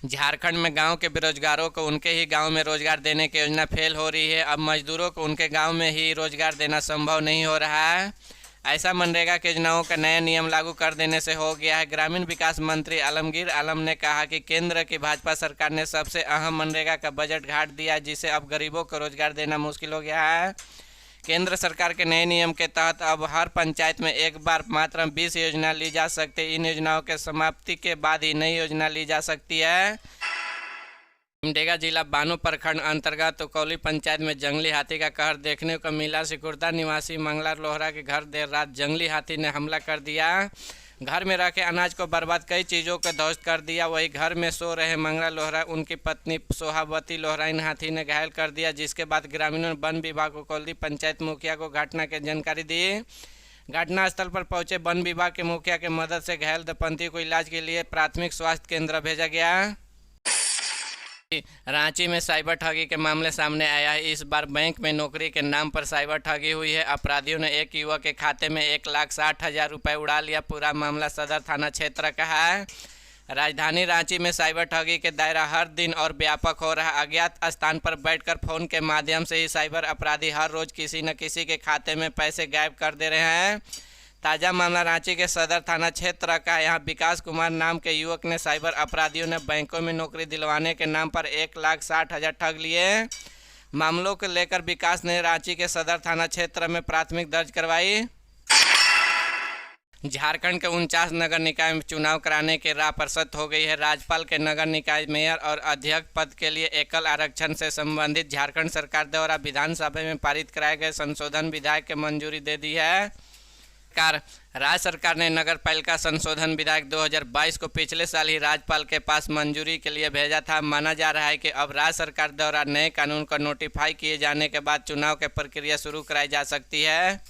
झारखंड में गांव के बेरोजगारों को उनके ही गांव में रोजगार देने की योजना फेल हो रही है। अब मजदूरों को उनके गांव में ही रोजगार देना संभव नहीं हो रहा है। ऐसा मनरेगा की योजनाओं का नया नियम लागू कर देने से हो गया है। ग्रामीण विकास मंत्री आलमगीर आलम ने कहा कि केंद्र की भाजपा सरकार ने सबसे अहम मनरेगा का बजट घाट दिया, जिससे अब गरीबों को रोजगार देना मुश्किल हो गया है। केंद्र सरकार के नए नियम के तहत अब हर पंचायत में एक बार मात्र 20 योजना ली जा सकती है। इन योजनाओं के समाप्ति के बाद ही नई योजना ली जा सकती है। सिमडेगा जिला बानो प्रखंड अंतर्गत तुकौली पंचायत में जंगली हाथी का कहर देखने को मिला। सिकुड़ता निवासी मंगला लोहरा के घर देर रात जंगली हाथी ने हमला कर दिया। घर में रखे अनाज को बर्बाद, कई चीज़ों को ध्वस्त कर दिया। वही घर में सो रहे मंगला लोहरा उनकी पत्नी सोहावती लोहरा इन हाथी ने घायल कर दिया, जिसके बाद ग्रामीणों ने वन विभाग को कौली पंचायत मुखिया को घटना की जानकारी दी। घटनास्थल पर पहुंचे वन विभाग के मुखिया की मदद से घायल दंपति को इलाज के लिए प्राथमिक स्वास्थ्य केंद्र भेजा गया। रांची में साइबर ठगी के मामले सामने आया है। इस बार बैंक में नौकरी के नाम पर साइबर ठगी हुई है। अपराधियों ने एक युवक के खाते में 1,60,000 रुपये उड़ा लिया। पूरा मामला सदर थाना क्षेत्र का है। राजधानी रांची में साइबर ठगी के दायरा हर दिन और व्यापक हो रहा है। अज्ञात स्थान पर बैठकर फोन के माध्यम से ही साइबर अपराधी हर रोज किसी न किसी के खाते में पैसे गायब कर दे रहे हैं। ताज़ा मामला रांची के सदर थाना क्षेत्र का। यहाँ विकास कुमार नाम के युवक ने साइबर अपराधियों ने बैंकों में नौकरी दिलवाने के नाम पर 1,60,000 ठग लिए। मामलों को लेकर विकास ने रांची के सदर थाना क्षेत्र में प्राथमिक दर्ज करवाई। झारखंड के 49 नगर निकाय में चुनाव कराने की राह प्रशस्त हो गई है। राज्यपाल के नगर निकाय मेयर और अध्यक्ष पद के लिए एकल आरक्षण से संबंधित झारखंड सरकार द्वारा विधानसभा में पारित कराए गए संशोधन विधेयक की मंजूरी दे दी है। राज्य सरकार ने नगर पालिका संशोधन विधेयक 2022 को पिछले साल ही राज्यपाल के पास मंजूरी के लिए भेजा था। माना जा रहा है कि अब राज्य सरकार द्वारा नए कानून को नोटिफाई किए जाने के बाद चुनाव की प्रक्रिया शुरू कराई जा सकती है।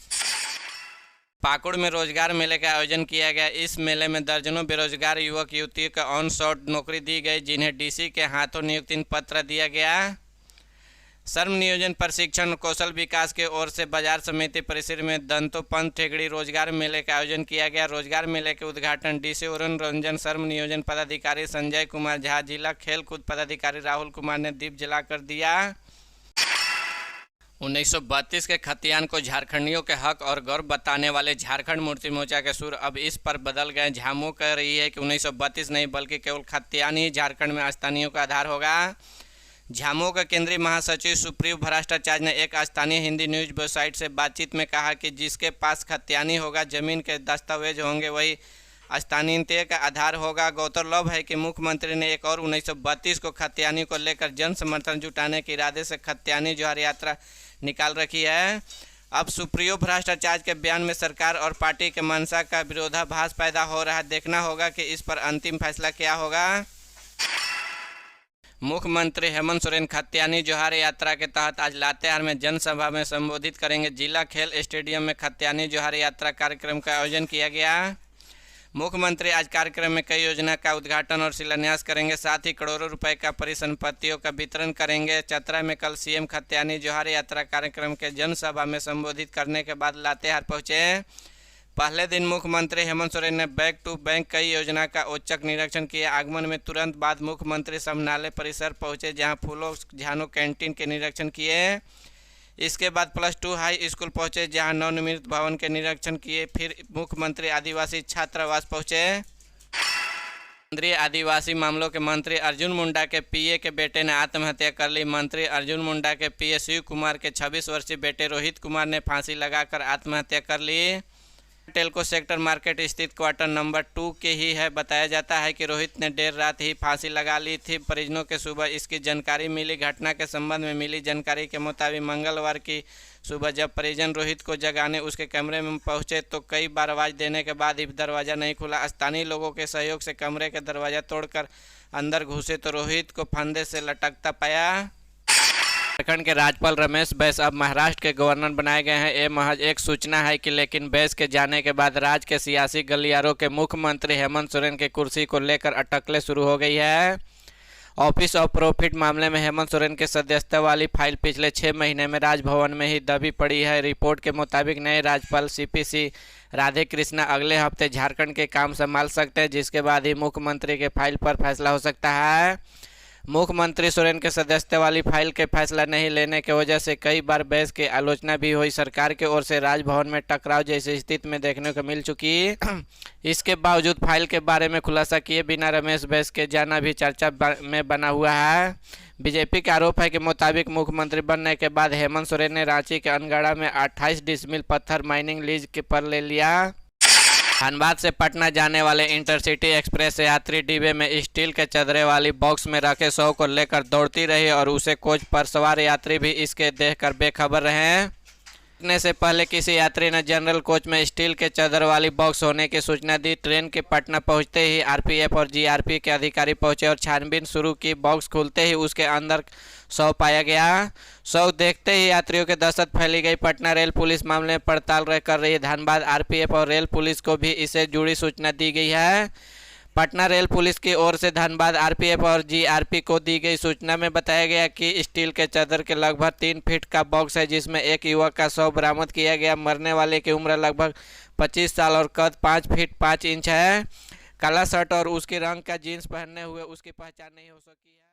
पाकुड़ में रोजगार मेले का आयोजन किया गया। इस मेले में दर्जनों बेरोजगार युवक युवतियों को ऑन शॉट नौकरी दी गई, जिन्हें डीसी के हाथों नियुक्ति पत्र दिया गया। श्रम नियोजन प्रशिक्षण कौशल विकास के ओर से बाजार समिति परिसर में दंतोपंत ठेगड़ी रोजगार मेले का आयोजन किया गया। रोजगार मेले के उद्घाटन डीसी अरुण रंजन, श्रम नियोजन पदाधिकारी संजय कुमार झा, जिला खेल कूद पदाधिकारी राहुल कुमार ने दीप जलाकर दिया। 1932 के खतियान को झारखंडियों के हक और गौरव बताने वाले झारखंड मुक्ति मोर्चा के सुर अब इस पर बदल गए। झामू कह रही है कि 1932 नहीं बल्कि केवल खतियान ही झारखंड में स्थानीयों का आधार होगा। झामू के केंद्रीय महासचिव सुप्रियो भट्टाचार्य ने एक स्थानीय हिंदी न्यूज वेबसाइट से बातचीत में कहा कि जिसके पास खतियानी होगा, जमीन के दस्तावेज होंगे, वही स्थानीयता का आधार होगा। गौरतलब है कि मुख्यमंत्री ने एक और 1932 को खतियानी को लेकर जन समर्थन जुटाने के इरादे से खतियानी जोहार यात्रा निकाल रखी है। अब सुप्रियो भट्टाचार्य के बयान में सरकार और पार्टी के मंशा का विरोधाभास पैदा हो रहा है। देखना होगा कि इस पर अंतिम फैसला क्या होगा। मुख्यमंत्री हेमंत सोरेन खतियानी जोहार यात्रा के तहत आज लातेहार में जनसभा में संबोधित करेंगे। जिला खेल स्टेडियम में खतियानी जोहार यात्रा कार्यक्रम का आयोजन किया गया। मुख्यमंत्री आज कार्यक्रम में कई योजना का उद्घाटन और शिलान्यास करेंगे, साथ ही करोड़ों रुपए का परिसंपत्तियों का वितरण करेंगे। चतरा में कल सीएम खतियानी जोहार यात्रा कार्यक्रम के जनसभा में संबोधित करने के बाद लातेहार पहुंचे। पहले दिन मुख्यमंत्री हेमंत सोरेन ने बैक टू बैंक कई योजना का औचक निरीक्षण किया। आगमन में तुरंत बाद मुख्यमंत्री समनालय परिसर पहुंचे, जहां फूलों झानो कैंटीन के निरीक्षण किए। इसके बाद +2 हाई स्कूल पहुंचे, जहां नवनिर्मित भवन के निरीक्षण किए। फिर मुख्यमंत्री आदिवासी छात्रावास पहुंचे। केंद्रीय आदिवासी मामलों के मंत्री अर्जुन मुंडा के पीए के बेटे ने आत्महत्या कर ली। मंत्री अर्जुन मुंडा के पीए शिव कुमार के 26 वर्षीय बेटे रोहित कुमार ने फांसी लगाकर आत्महत्या कर ली। टेल्को सेक्टर मार्केट स्थित क्वार्टर नंबर 2 के ही है। बताया जाता है कि रोहित ने देर रात ही फांसी लगा ली थी। परिजनों के सुबह इसकी जानकारी मिली। घटना के संबंध में मिली जानकारी के मुताबिक मंगलवार की सुबह जब परिजन रोहित को जगाने उसके कमरे में पहुंचे तो कई बार आवाज़ देने के बाद भी दरवाज़ा नहीं खुला। स्थानीय लोगों के सहयोग से कमरे का दरवाज़ा तोड़कर अंदर घुसे तो रोहित को फंदे से लटकता पाया। झारखंड के राज्यपाल रमेश बैस अब महाराष्ट्र के गवर्नर बनाए गए हैं। ये महज एक सूचना है कि लेकिन बैस के जाने के बाद राज्य के सियासी गलियारों के मुख्यमंत्री हेमंत सोरेन के कुर्सी को लेकर अटकलें शुरू हो गई है ऑफिस ऑफ प्रॉफिट मामले में हेमंत सोरेन के सदस्यता वाली फाइल पिछले 6 महीने में राजभवन में ही दबी पड़ी है। रिपोर्ट के मुताबिक नए राज्यपाल सीपीसी राधे कृष्णा अगले हफ्ते झारखंड के काम संभाल सकते हैं, जिसके बाद ही मुख्यमंत्री के फाइल पर फैसला हो सकता है। मुख्यमंत्री सोरेन के सदस्यता वाली फाइल के फैसला नहीं लेने की वजह से कई बार बहस की आलोचना भी हुई। सरकार की ओर से राजभवन में टकराव जैसी स्थिति में देखने को मिल चुकी। इसके बावजूद फाइल के बारे में खुलासा किए बिना रमेश बैस के जाना भी चर्चा में बना हुआ है। बीजेपी का आरोप है कि मुताबिक मुख्यमंत्री बनने के बाद हेमंत सोरेन ने रांची के अनगढ़ा में 28 डिसमिल पत्थर माइनिंग लीज के पर ले लिया। धनबाद से पटना जाने वाले इंटरसिटी एक्सप्रेस यात्री डिब्बे में स्टील के चदरे वाली बॉक्स में रखे 100 को लेकर दौड़ती रही और उसे कोच पर सवार यात्री भी इसके देखकर बेखबर रहे। ने से पहले किसी यात्री ने जनरल कोच में स्टील के चादर वाली बॉक्स होने की सूचना दी। ट्रेन के पटना पहुंचते ही आरपीएफ और जीआरपी के अधिकारी पहुंचे और छानबीन शुरू की। बॉक्स खुलते ही उसके अंदर 100 पाया गया। 100 देखते ही यात्रियों के दहशत फैली गई। पटना रेल पुलिस मामले में पड़ताल कर रही है। धनबाद आरपीएफ और रेल पुलिस को भी इससे जुड़ी सूचना दी गई है। पटना रेल पुलिस की ओर से धनबाद आरपीएफ और जीआरपी को दी गई सूचना में बताया गया कि स्टील के चादर के लगभग 3 फीट का बॉक्स है, जिसमें एक युवक का शव बरामद किया गया। मरने वाले की उम्र लगभग 25 साल और कद 5 फीट 5 इंच है। काला शर्ट और उसके रंग का जीन्स पहने हुए उसकी पहचान नहीं हो सकी है।